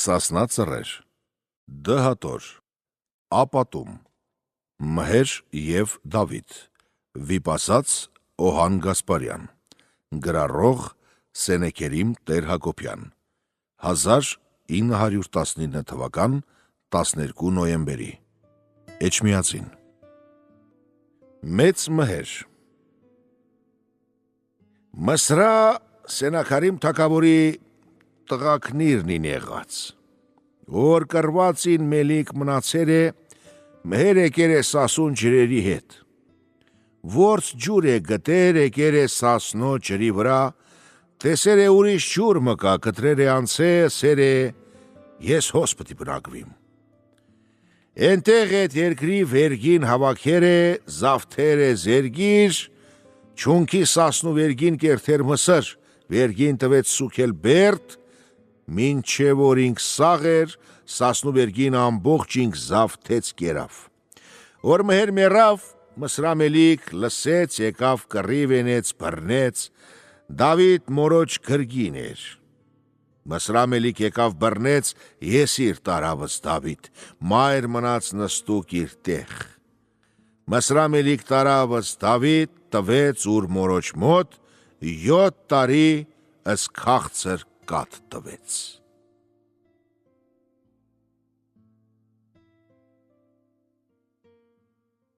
Սասնա ծռեր, դհատոր, ապատում, Մհեր և Դավիթ, վիպասաց Օհան Գասպարյան, գրառող Սենեքերիմ Տեր-Հակոբյան, 1919 թվական 12 նոյեմբերի, Էջմիածին։ Մեծ Մհեր Մսրա Սենաքարիմ թագավորի տղաքնիրն են եղած, որ կրվածին մելիք մնացեր է, Մհեր եկեր է Սասուն ջրերի հետ, որց ջուր է գտեր եկեր է Սասնո ջրի վրա, տեսեր է ուրիշ ջուր մկա, կտրեր է անցե, սեր է, ես հոս պտի բնակվիմ։ Ենտեղ էտ երկրի վերգին հավաքեր է, զավթեր է զերգիր, չունքի Սասնու վերգին կերթեր մսր, վերգին տվեց սուքել բերդ, մինչե որ ինք սաղ էր, Սասնու վերգին ամբողջ ինք զավթեց կերավ։ Որ Մհեր մեռավ, Մսրամելիք լսեց, եկավ կռիվ ենեց, բռնեց, Դավիթ մորոջ գրգին էր։ Մսրամելիք եկավ բռնեց, եսիր տարավыз Դավիթ, մայր մնաց նստուկ իր տեղ։ Մսրամելիք տարավыз Դավիթ տվեց ուր մորոջ մոտ, 7 տարի ըստ քաղցր կաթ տվեց։